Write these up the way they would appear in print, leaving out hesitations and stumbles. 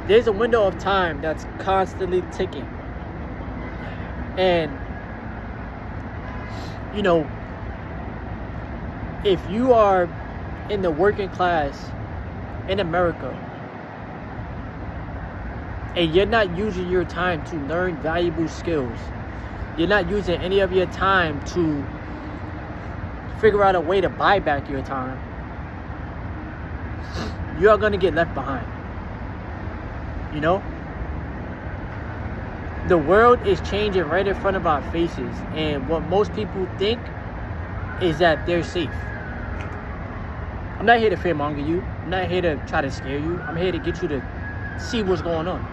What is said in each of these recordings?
There's a window of time that's constantly ticking. And, you know, if you are in the working class in America and you're not using your time to learn valuable skills, you're not using any of your time to figure out a way to buy back your time, you are going to get left behind. You know? The world is changing right in front of our faces, and what most people think is that they're safe. I'm not here to fearmonger you. I'm not here to try to scare you. I'm here to get you to see what's going on.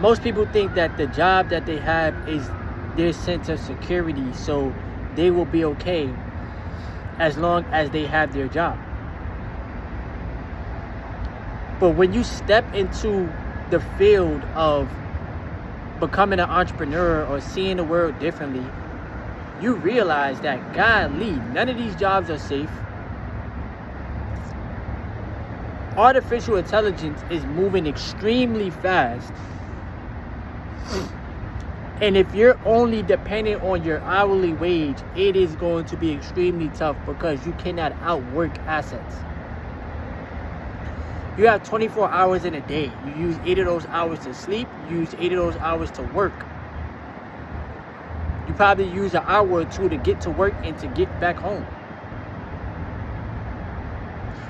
Most people think that the job that they have is their sense of security, so they will be okay as long as they have their job. But when you step into the field of becoming an entrepreneur or seeing the world differently, you realize that, golly, none of these jobs are safe. Artificial intelligence is moving extremely fast. And if you're only dependent on your hourly wage, it is going to be extremely tough because you cannot outwork assets. You have 24 hours in a day. You use 8 of those hours to sleep. You use 8 of those hours to work. You probably use an hour or two to get to work and to get back home.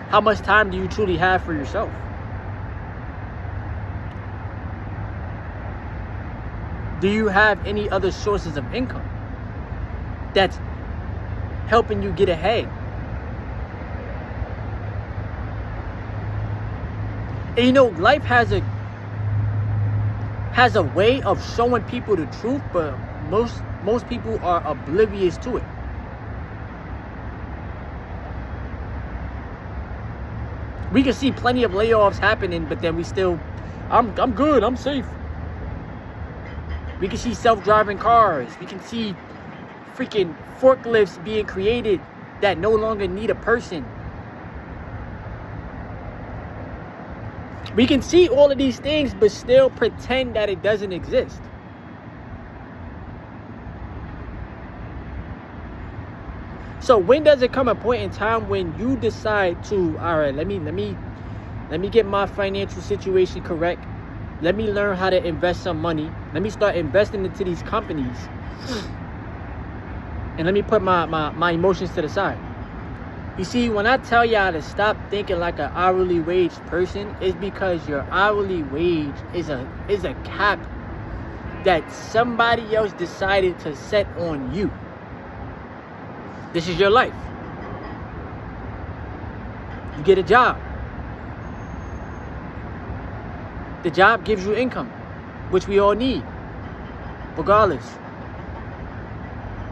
How much time do you truly have for yourself? Do you have any other sources of income that's helping you get ahead? And you know, life has a way of showing people the truth, but most people are oblivious to it. We can see plenty of layoffs happening, but then we still, I'm good, I'm safe. We can see self-driving cars. We can see freaking forklifts being created that no longer need a person. We can see all of these things, but still pretend that it doesn't exist. So when does it come a point in time when you decide to, all right, let me get my financial situation correct. Let me learn how to invest some money. Let me start investing into these companies. And let me put my emotions to the side. You see, when I tell y'all to stop thinking like an hourly wage person, it's because your hourly wage is a cap that somebody else decided to set on you. This is your life. You get a job. The job gives you income, which we all need, regardless.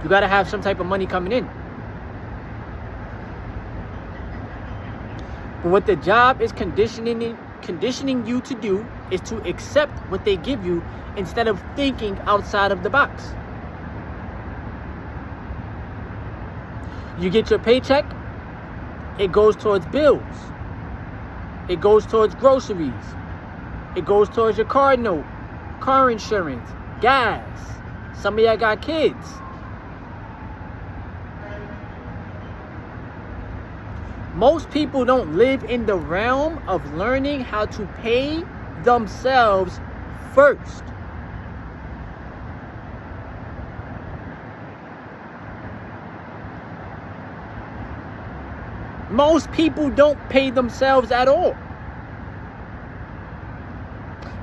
You gotta have some type of money coming in. But what the job is conditioning you to do is to accept what they give you instead of thinking outside of the box. You get your paycheck, it goes towards bills. It goes towards groceries. It goes towards your car note, car insurance, gas. Some of y'all got kids. Most people don't live in the realm of learning how to pay themselves first. Most people don't pay themselves at all.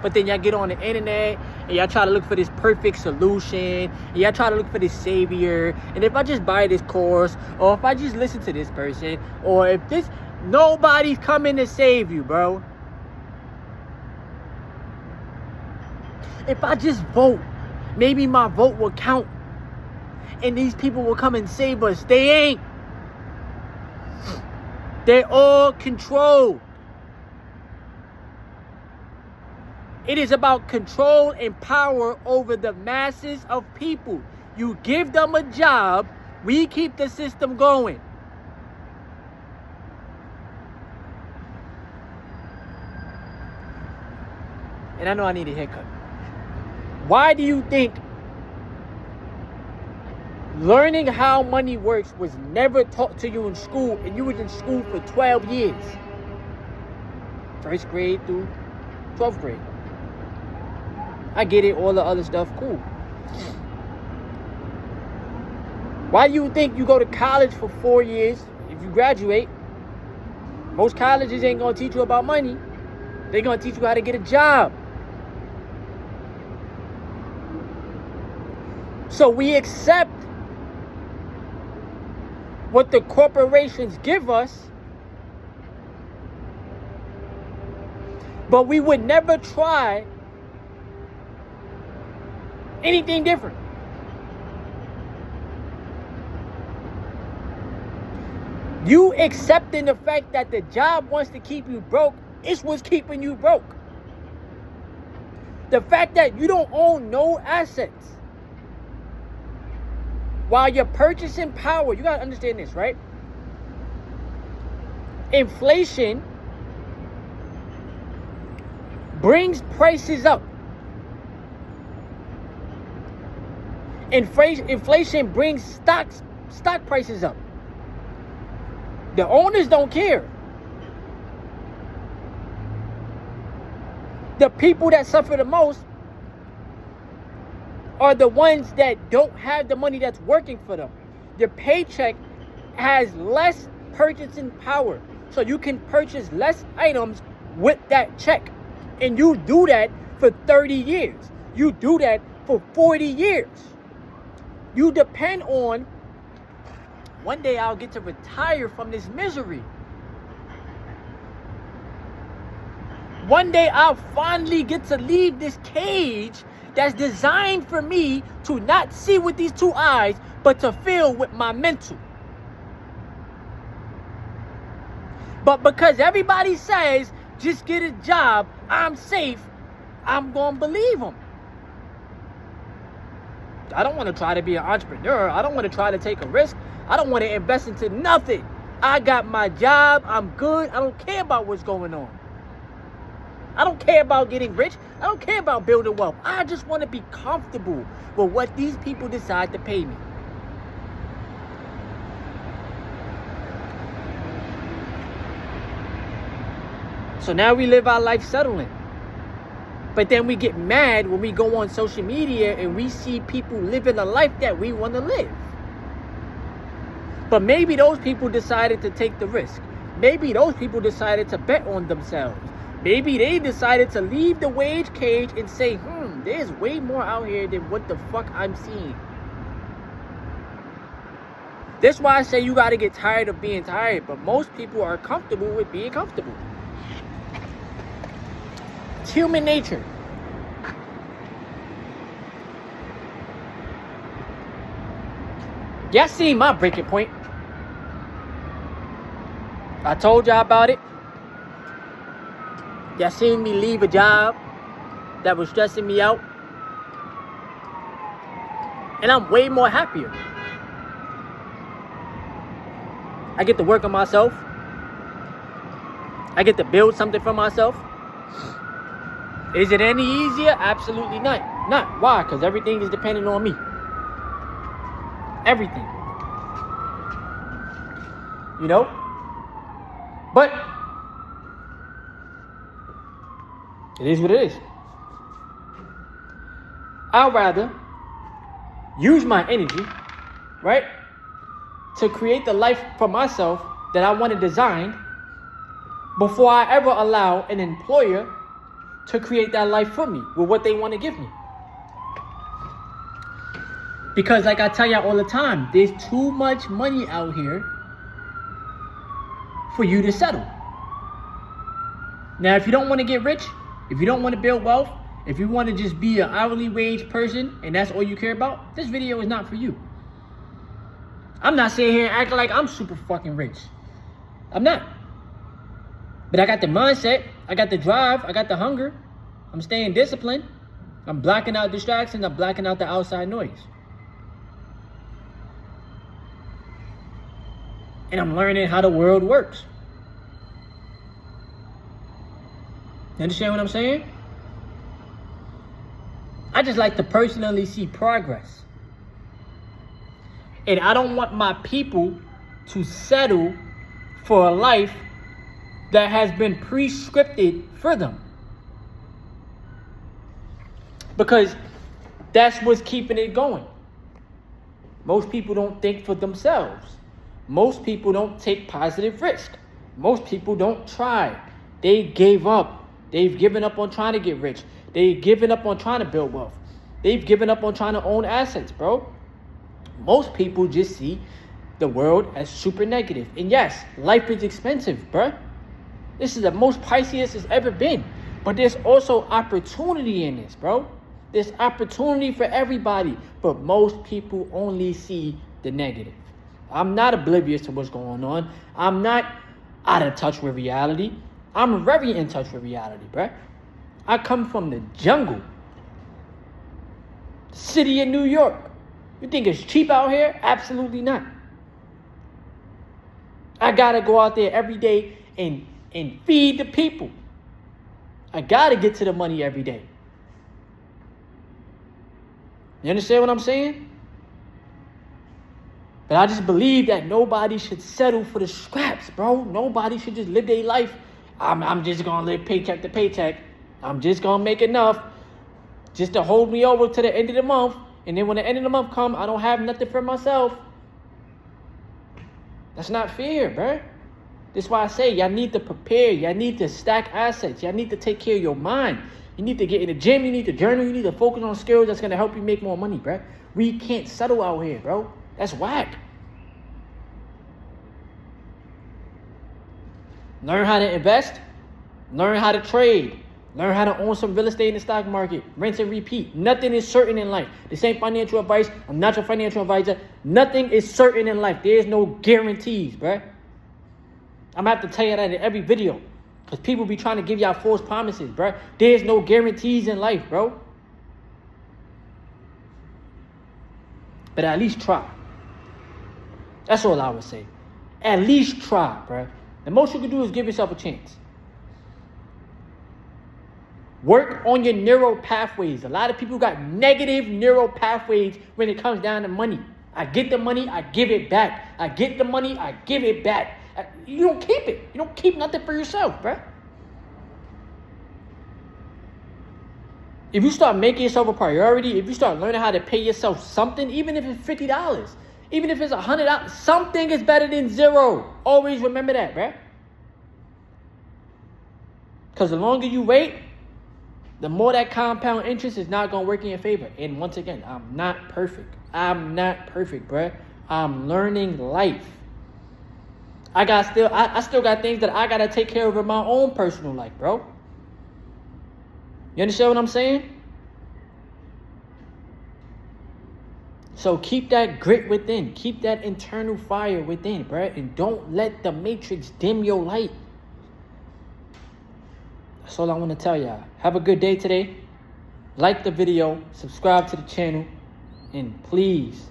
But then y'all get on the internet and y'all try to look for this perfect solution. And y'all try to look for this savior. And if I just buy this course, or if I just listen to this person, or if this, nobody's coming to save you, bro. If I just vote, maybe my vote will count. And these people will come and save us. They ain't. They're all controlled. It is about control and power over the masses of people. You give them a job, we keep the system going. and I know I need a haircut. Why do you think learning how money works was never taught to you in school, and you was in school for 12 years? First grade through 12th grade. I get it, all the other stuff, cool. Why do you think you go to college for 4 years? If you graduate, most colleges ain't gonna teach you about money. They're gonna teach you how to get a job. So we accept what the corporations give us, but we would never try anything different. You accepting the fact that the job wants to keep you broke is what's keeping you broke. The fact that you don't own no assets while your purchasing power, you gotta understand this, right? Inflation brings prices up. Inflation brings stock prices up. The owners don't care. The people that suffer the most are the ones that don't have the money that's working for them. Your paycheck has less purchasing power. So you can purchase less items with that check. And you do that for 30 years. You do that for 40 years. You depend on, one day I'll get to retire from this misery. One day I'll finally get to leave this cage that's designed for me to not see with these two eyes, but to feel with my mental. But because everybody says, just get a job, I'm safe, I'm going to believe them. I don't want to try to be an entrepreneur. I don't want to try to take a risk. I don't want to invest into nothing. I got my job. I'm good. I don't care about what's going on. I don't care about getting rich. I don't care about building wealth. I just want to be comfortable with what these people decide to pay me. So now we live our life settling. But then we get mad when we go on social media and we see people living a life that we want to live. But maybe those people decided to take the risk. Maybe those people decided to bet on themselves. Maybe they decided to leave the wage cage and say, there's way more out here than what the fuck I'm seeing. That's why I say you got to get tired of being tired. But most people are comfortable with being comfortable. It's human nature. Y'all seen my breaking point. I told y'all about it. Y'all seen me leave a job that was stressing me out. And I'm way more happier. I get to work on myself. I get to build something for myself. Is it any easier? Absolutely not. Why? Because everything is dependent on me. Everything. You know? But it is what it is. I'd rather use my energy, right, to create the life for myself that I want to design before I ever allow an employer to create that life for me with what they want to give me. Because like I tell y'all all the time, there's too much money out here for you to settle. Now, if you don't want to get rich, if you don't want to build wealth, if you want to just be an hourly wage person and that's all you care about, this video is not for you. I'm not sitting here acting like I'm super fucking rich. I'm not. But I got the mindset, I got the drive, I got the hunger. I'm staying disciplined. I'm blocking out distractions, I'm blocking out the outside noise. And I'm learning how the world works. You understand what I'm saying? I just like to personally see progress. And I don't want my people to settle for a life that has been pre-scripted for them. Because that's what's keeping it going. Most people don't think for themselves. Most people don't take positive risk. Most people don't try. They gave up. They've given up on trying to get rich. They've given up on trying to build wealth. They've given up on trying to own assets, bro. Most people just see the world as super negative. And yes, life is expensive, bro. This is the most priciest it's ever been. But there's also opportunity in this, bro. There's opportunity for everybody. But most people only see the negative. I'm not oblivious to what's going on. I'm not out of touch with reality. I'm very in touch with reality, bro. I come from the jungle. The city of New York. You think it's cheap out here? Absolutely not. I gotta go out there every day and feed the people. I gotta get to the money every day. You understand what I'm saying? But I just believe that nobody should settle for the scraps, bro. Nobody should just live their life. I'm just gonna live paycheck to paycheck. I'm just gonna make enough just to hold me over to the end of the month. And then when the end of the month comes, I don't have nothing for myself. That's not fair, bro. That's why I say y'all need to prepare. Y'all need to stack assets. Y'all need to take care of your mind. You need to get in the gym. You need to journal. You need to focus on skills that's going to help you make more money, bro. We can't settle out here, bro. That's whack. Learn how to invest. Learn how to trade. Learn how to own some real estate in the stock market. Rinse and repeat. Nothing is certain in life. This ain't financial advice. I'm not your financial advisor. Nothing is certain in life. There's no guarantees, bruh. I'm going to have to tell you that in every video. Because people be trying to give y'all false promises, bruh. There's no guarantees in life, bro. But at least try. That's all I would say. At least try, bruh. The most you can do is give yourself a chance. Work on your neural pathways. A lot of people got negative neural pathways when it comes down to money. I get the money, I give it back. I get the money, I give it back. You don't keep it. You don't keep nothing for yourself, bruh. If you start making yourself a priority, if you start learning how to pay yourself something, even if it's $50, even if it's $100, something is better than zero. Always remember that, bruh. Because the longer you wait, the more that compound interest is not going to work in your favor. And once again, I'm not perfect. I'm not perfect, bruh. I'm learning life. I still got things that I got to take care of in my own personal life, bro. You understand what I'm saying? So keep that grit within. Keep that internal fire within, bruh. And don't let the matrix dim your light. That's all I want to tell y'all. Have a good day today. Like the video. Subscribe to the channel. And please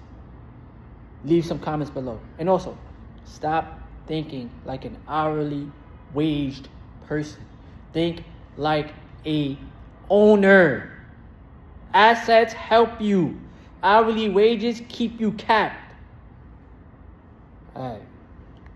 leave some comments below. And also, stop thinking like an hourly waged person. Think like a owner. Assets help you. Hourly wages keep you capped. All right.